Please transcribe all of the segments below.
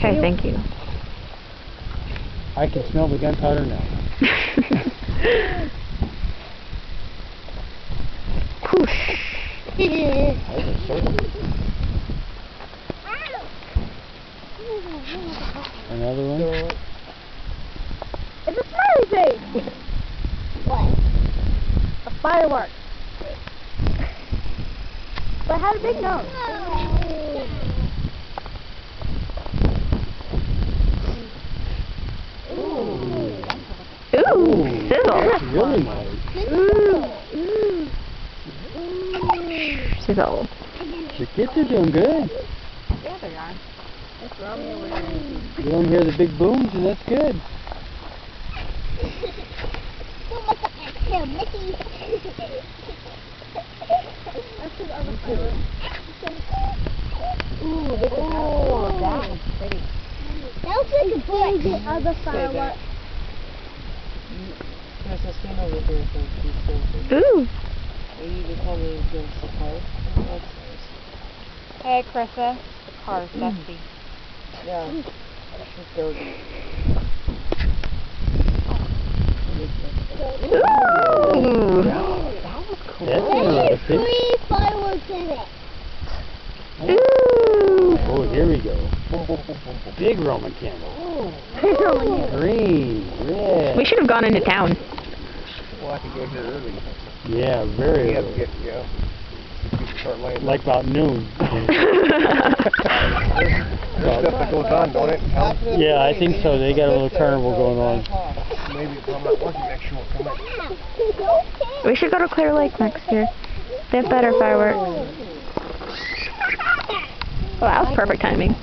Okay, thank you. I can smell the gunpowder now. Whoosh. Another one? It's a smiley face! What? A firework. But it had a big nose. Ooh, sizzle. That's really nice. Sizzle. The kids are doing good. Yeah, they are. That's Romeo. You don't hear the big booms, and that's good. Ooh, that was pretty. That was like a big other firework. There's a stand over there for these things. Ooh. You can tell me against the car. That's nice. Hey, Krista. The car's dusty. Yeah. It's dirty. Ooh. That's There's interesting. 3 fireworks in it. Ooh. Oh, here we go. Big Roman candle. Green, red. We should have gone into town. We'll have to get here early. Yeah, very We have to early. get, people start laying. Like about noon. There's stuff that goes on, don't it? Yeah, I think so. They got a little carnival going on. Maybe if I'm not working next year, we'll come in. We should go to Clear Lake next year. They have better fireworks. Well, that was perfect timing.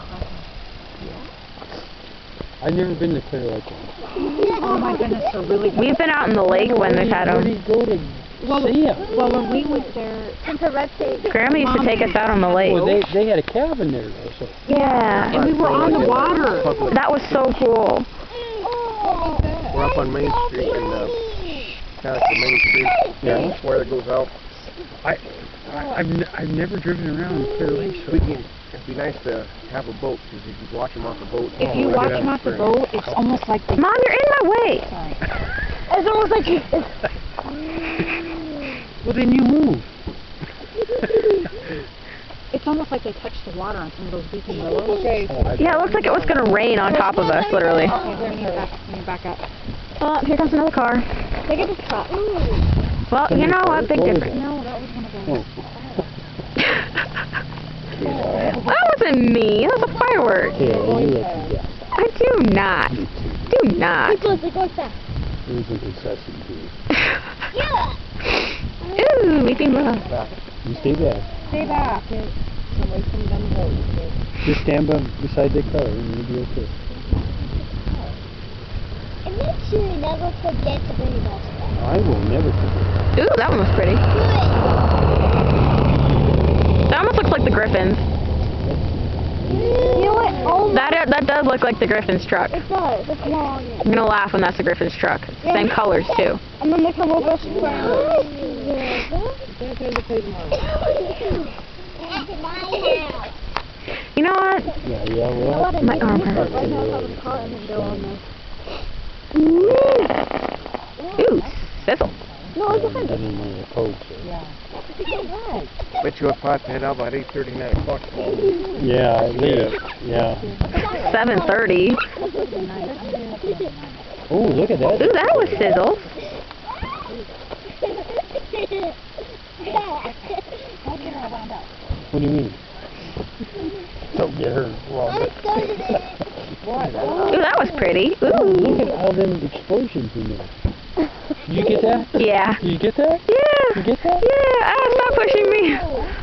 I've never been to Clear Lake. Oh my goodness, they're really good. We've been out in the lake when we've had Where do them. you go to see them? Well, when we went there, Grandma used to take us out on the lake. Well, they had a cabin there, though. So. Yeah. and we were on the water. That was so cool. We're up on Main Street and kind of the Main Street. Yeah. Where it goes out. I've never driven around Clear Lake. So It'd be nice to have a boat because you can watch them off the boat. If you watch them off the boat, it's almost like they... Mom, you're in my way. It's almost like you... Well, then you move. It's almost like they touch the water on some of those weeping willows. Okay. Yeah, it looks like it was going to rain on top of us, literally. Okay, let me back up. Oh, here comes another car. Look at this truck. Well, you know what? Big difference. No, that was one of those. That wasn't me. That was a firework. Yeah, you look yeah. I do not. Do not. It goes fast. There's some concession too. Yeah. Ooh, weeping willow. You stay back. Stay back. Somebody come down the road. Just stand beside the car and you'll be okay. And make sure you never forget to bring it back. I will never forget. Ooh, that one was pretty. That almost looks like the Griffin's. You know what? Oh, That does look like the Griffin's truck. it does. It's long. I'm gonna laugh when that's the Griffin's truck. Same colors too. And then they come over. You know what? Yeah, well. My arm hurts. Ooh, sizzle. No, it's I didn't want to coach it. Bet you if I head out about 8:30, 9 o'clock. Yeah, at least. Yeah. 7:30. Oh, look at that. Ooh, that was sizzle. What do you mean? Don't get her wrong. Ooh, that was pretty. Look Ooh. at all them explosions in there. Did you get that? Yeah. Did you get that? Yeah. You get that? Yeah. Ah, stop pushing me.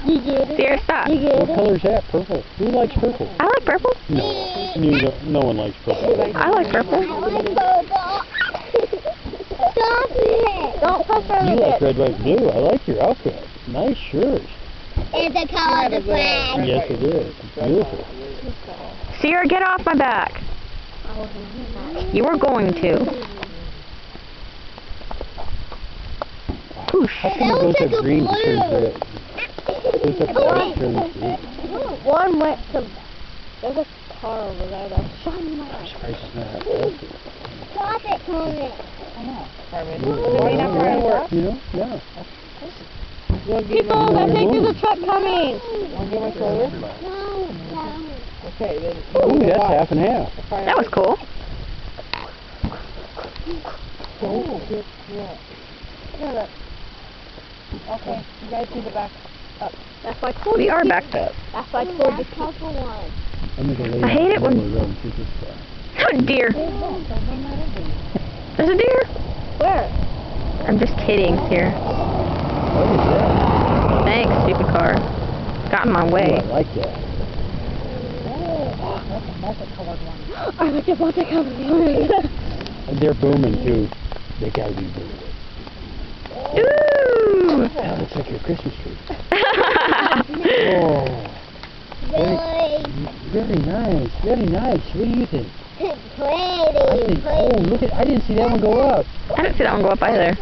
You get it. Sierra, stop. You What get it. color's that? Purple. Who likes purple? I like purple. No. No one likes purple. I like purple. Stop it. Don't push her. You like red, white, blue. I like your outfit. Nice shirt. It's the color of the flag. Yes, it is. It's beautiful. Sierra, get off my back. You were going to. Whoosh. How come it goes up green and turns red? It goes up red and turns green. One went to... There's a car over there that's shining my I'm surprised it's not healthy. Stop it, Conan. You know? Yeah. People, I think there's a truck coming. Want to get my shoulder? No. Okay, then. Ooh, that's half and half. That was cool. Okay, you guys need to back up. That's why I told We you. are backed up. That's why I told you. Couple one. I'm gonna go lay I hate down it when- the road and see if it's, Oh, deer. There's a deer. Where? I'm just kidding, Sierra. what is that? Thanks, stupid car. Got in my Ooh, way. I like that. I like your multicolored. And they're booming too. They gotta be booming. Ooh! That looks like your Christmas tree. Really Very nice, very nice. What do you think? pretty. Oh, look at, I didn't see that one go up. I didn't see that one go up either.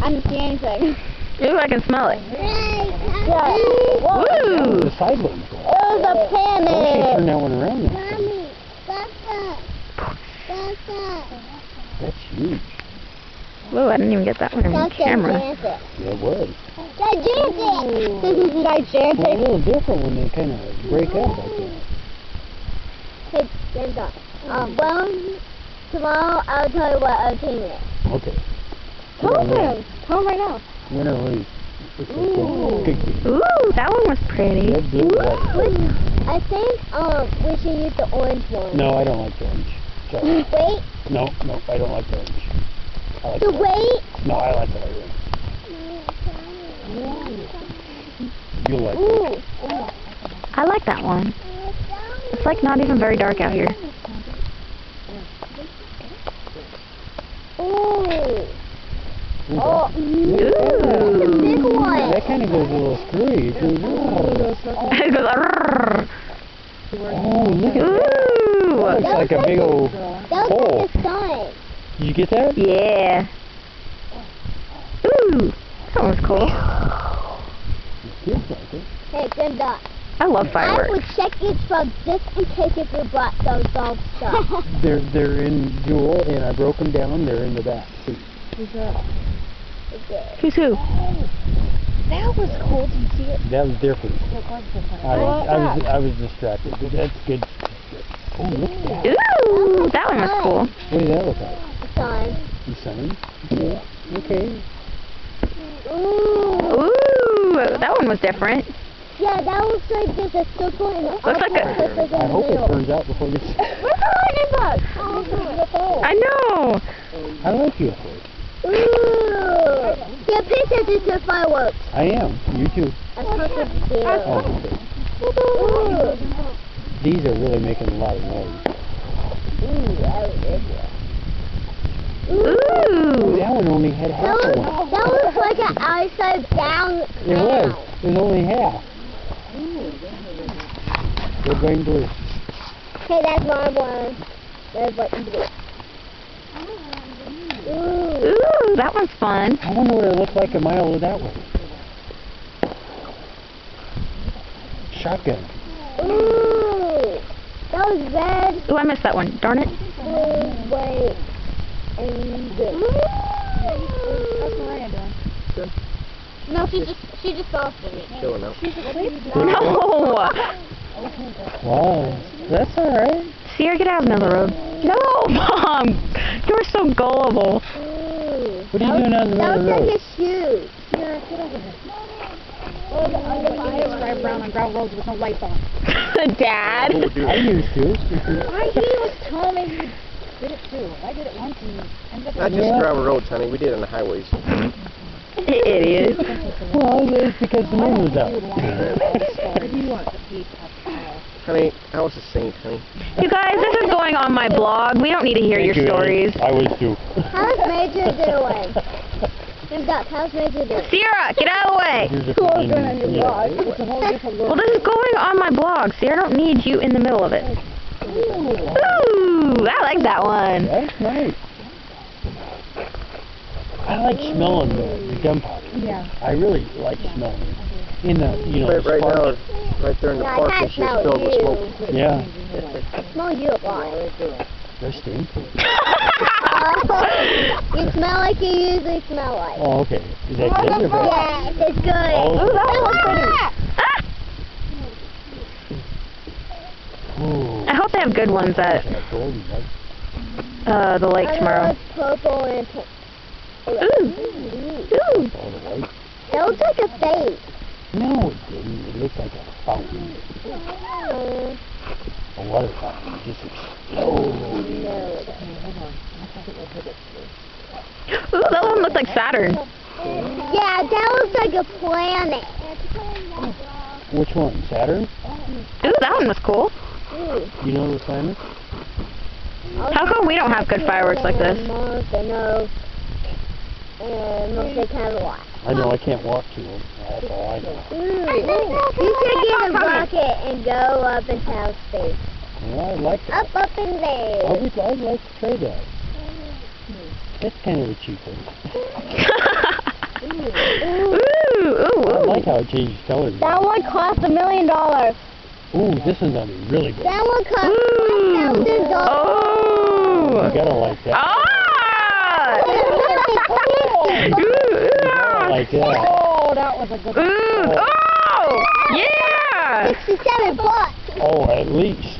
I didn't see anything. Ooh, I can smell it. Yeah. Whoa. Ooh! The side ones. It was a Oh, she pyramid. turned that one around then. Mommy, Papa. That's huge. Whoa, I didn't even get that one on camera. Gigantic. Yeah, it was. Gigantic. It's a Gigantic. little different when they kind of break up like that. Hey, Linda. Well, tomorrow I'll tell you what our team is. Okay. Tell him. Tell him right now. Win or lose. It's a good game. Ooh, that one was pretty. Red, blue, white. I think we should use the orange one. No, I don't like the orange. Sorry. Wait. No, I don't like the orange. I like The the white. wait. No, I like the white one. You'll like it. Ooh. I like that one. It's like not even very dark out here. Ooh. Ooh, Oh, that- the big one. That kind of goes a little screwy. It goes, It goes, "Arrrr." oh, look at that. Ooh! That looks like a big old That was hole. like the sun. Did you get that? Yeah. Ooh, that was cool. Kids like it. Hey, Linda. I love I fireworks. would check each truck just in case if you brought those dog stuff. They're in Jewel, and I broke them down. They're in the back seat. Who's who? That was cool. Did you see it? That was different. I was distracted. But that's good. Oh, look at that. Ooh, that one was cool. What did that look like? Sun. The sun? Yeah. Okay. Ooh. Ooh, that one was different. Yeah, that looks like just a circle in the Looks like a- looks like in I the hope it middle. burns out before this. Where's the lightning bug? Oh, this is the hole. I know. I like UFOs. Ooh. Yeah, pay attention to fireworks. I am. You too. I'm supposed to do. Oh, okay. Ooh. These are really making a lot of noise. Ooh, that was good. Ooh. That one only had half of one. That looks like an upside down. It was. It was only half. Red, white, and blue. Okay, that's my one. There's what you do. Ooh. Ooh, that one's fun. I wonder what it looked like a mile that way. Shotgun. Ooh. That was red, Ooh, I missed that one. Darn it. blue, white, and green. No, she just fell asleep. Chilling out. No. Wow. That's alright. Sierra, get out of the middle of the road. No, Mom. You were so gullible. Ooh. What are you doing out in the middle That of the was like road? his shoes. Drive around on gravel roads with no lights on. Dad. What would you I do? used to. He was telling me he did it too. I did it once and ended up Not just gravel roads, honey. We did it on the highways. Idiot. Well, it's because the moon was out. Honey, I was a saint, honey. You guys, this is going on my blog. We don't need to hear your stories. I was too. How's Major doing? How's Major doing? Sierra, get out of the way. Here's a convenient- yeah. It's a whole different Well, this is going on my blog. Sierra, I don't need you in the middle of it. Ooh, I like that one. That's nice. I like smelling the gunpowder. Yeah. I really like smelling it. In the, you know, Right, the right spark. now, right there in the No, I park, can't it's just smell filled with you. smoke. Yeah, I smell you a lot. they're stinky. You smell like you usually smell like. Oh, okay. Is that good or bad? Yes, it's good. Oh, Ooh, that looks pretty. Ooh. I hope they have good ones at That's golden, right? the lake tomorrow. It's purple and pink. Ooh. Ooh. Oh, the white. That looks like a face. No, it didn't. It looked like a fountain. A water fountain. It just exploded. Ooh, that one looks like Saturn. Yeah, that looks like a planet. Which one? Saturn? Ooh, that one was cool. You know the planet? How come we don't have good fireworks like this? Mars, I know. And they kind of watch. I know I can't walk to them. That's all I know. You should get a rocket and go up into outer space. Well, I'd like that. Up in there. I'd like to try that. That's kind of a cheap one. Ooh, I like how it changes colors. That one cost $1 million. Ooh, this one's gonna be really good. That one cost $1,000. Oh! You gotta like that. Ah! You gotta like that. Oh, that was a good one. Ooh! Oh! Yeah! $67. Oh, at least.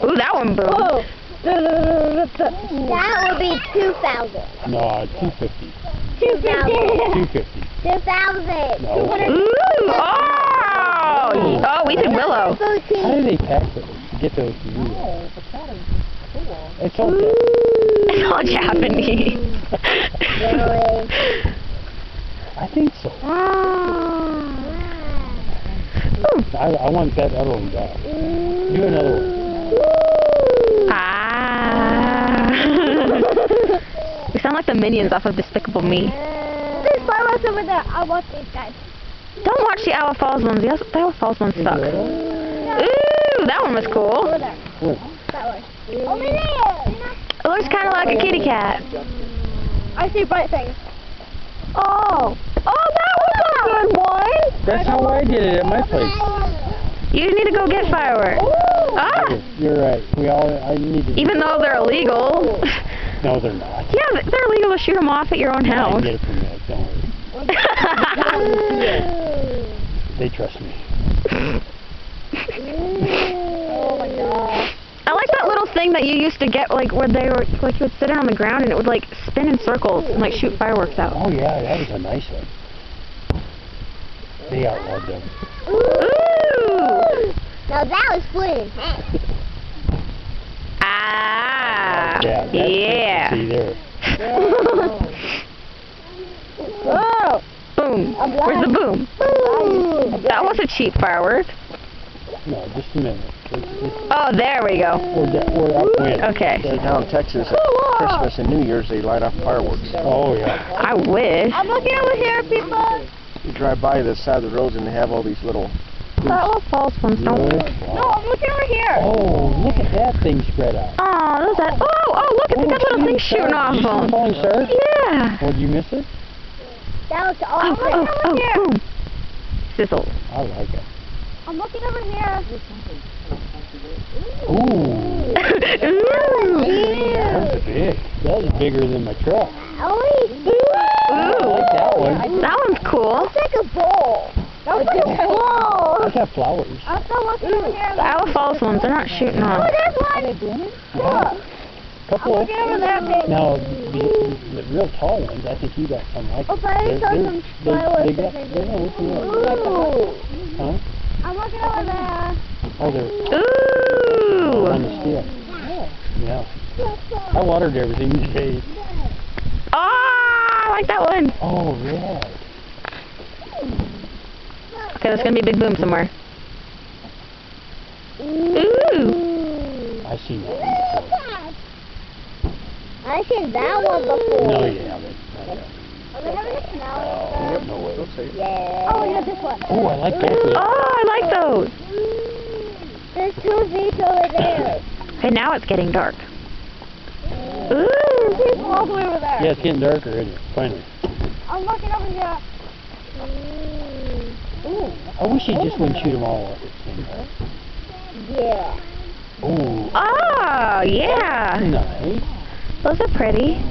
Ooh, that one boomed. That would be 2,000. No, 250. 2,000. 250. 2,000. No. Ooh! Oh! Oh, we did Willow. How do they pack those to get those to you? It's all good. It's all Japanese. Really? I think so. I want that other one back. Do another one. Ah. We sound like the minions off of Despicable Me. There's fireworks over there. I'll watch these guys. Don't watch the Owl Falls ones. The Owl Falls ones suck. Ooh, that one was cool. Over there. What? That one. Over there. It looks kind of like a kitty cat. I see bright things. Oh. Oh, that was a good one. That's how I did it at my place. You need to go get fireworks. Ah! You're right. I need to. Even though they're illegal. No, they're not. Yeah, they're illegal to shoot them off at your own I can house. get it from that. Don't worry. They trust me. Oh my god. I like that little thing that you used to get, like, where they were, like, you would sit it on the ground and it would, like, spin in circles and, like, shoot fireworks out. Oh yeah, that was a nice one. They outlawed them. Ooh! Now that was split in half. Ah! Yeah. That's Yeah. See there. Whoa. Boom. Where's the boom? That was a cheap firework. No, just a minute. Oh, there we go. We're upwind. Okay. See, down in Texas, at Christmas and New Year's, they light off fireworks. Oh yeah. I wish. I'm looking over here, people. You drive by the side of the roads and they have all these little... The Owl Falls ones don't. No, I'm looking over here. Oh, look at that thing spread out. Oh, those that. Oh, look at that little thing shooting off You see the them. falling stars? Yeah. Oh, did you miss it? That was Oh, awesome. oh, boom. Sizzle. I like it. I'm looking over here. Ooh. Ooh. That was big. That was bigger than my truck. I Ooh. like that one. That one's cool. It's like a bowl. That was like a bowl. It's got flowers. I'm still looking over here. The Owl Falls ones, they're not shooting Oh, off. there's one. Yeah. Couple. Looking over there, baby. Now, the real tall ones, I think you got some like Oh, but I saw some fireworks. they got, they're not looking like, Ooh. huh? I'm looking over there. Oh, they're on the Ooh. stick. Yeah. I watered everything today. Oh, I like that one. Oh, red. Okay, there's gonna be a big boom somewhere. Ooh. I seen that one before. I've seen that one before. No, you haven't. Not yet. Are they having a canal? Oh, no way. Yeah. Oh, yeah, this one. Oh, I like that. Oh, I like those. There's two of these over there. Okay, now it's getting dark. Ooh. People all the way over there. Yeah, it's getting darker, isn't it? Finally. I'm looking over here. I wish he just wouldn't shoot them all at the same time. Yeah. Ooh. Oh, yeah. Nice. Those are pretty.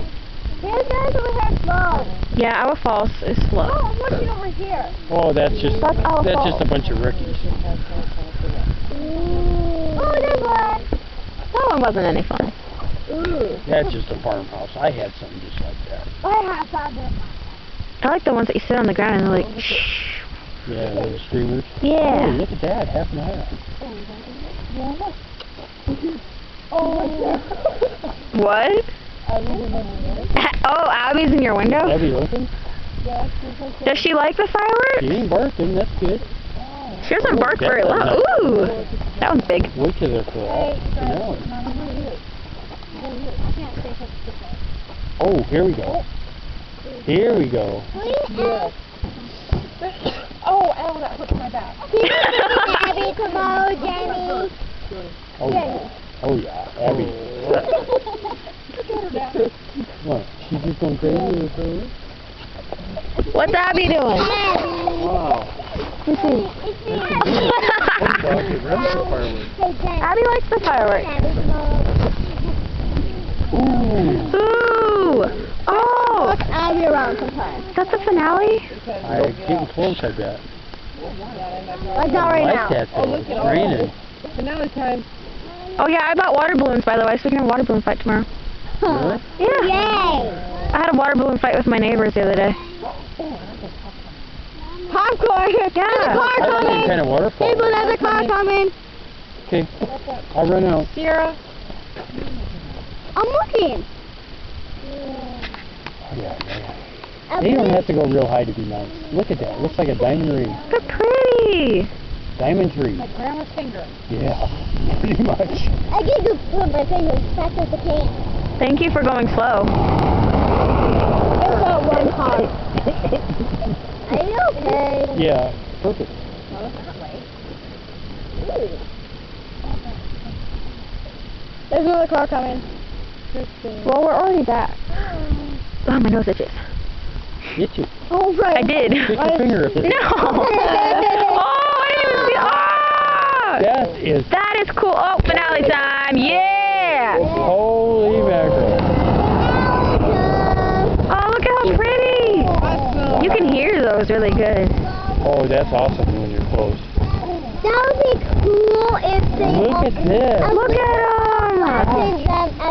There's guys over here slow. Yeah, Owl Falls is slow. Oh, I'm looking over here. Oh, that's just That's Owl just Falls. a bunch of rookies. Oh, there's one. That one wasn't any fun. Ooh. That's just a farmhouse. I had something just like that. I have something. I like the ones that you sit on the ground and they're like, shh. Yeah, little streamers. Hey, Yeah. look at that, half and half. What? Oh, Abby's in your window? Abby looking? Does she like the fireworks? She ain't barking, that's good. She doesn't bark that's very loud. nice. Ooh, that one's big. Wait till they're full. Oh, here we go. Here we go. Oh, ow, that hurts my back. Abby tomorrow, Jenny. Oh yeah. Oh yeah, Abby. What? She's just going crazy with her? What's Abby doing? Wow. Abby likes the fireworks. Ooh. Ooh! Oh! Abby around sometimes. That's the finale? I'm getting close, I bet. Like not right Like now. that though. It's raining. Finale time. Oh yeah, I bought water balloons, by the way, so we can have a water balloon fight tomorrow. Really? Yeah. Yay! I had a water balloon fight with my neighbors the other day. Popcorn! Yeah. There's a car I like that coming! kind of waterfall. There's another car coming! Okay, I'll run out. Sierra. I'm looking! Oh, yeah. They don't have to go real high to be nice. Look at that. It looks like a diamond ring. They're pretty. Diamond tree. Like grandma's finger. Yeah, pretty much. I get to put my fingers fast as I can. Thank you for going slow. There's that one car. Are you okay? Yeah, perfect. There's another car coming. Well, we're already back. Oh, my nose itches. Get you. Oh, right. I did. Stick your finger up No! there. Oh, I didn't even see. Oh! That is cool. Oh, finale time. Yeah! Holy mackerel. Oh, look at how pretty. You can hear those really good. Oh, that's awesome when you're close. That would be cool if they Look at this. Look at them!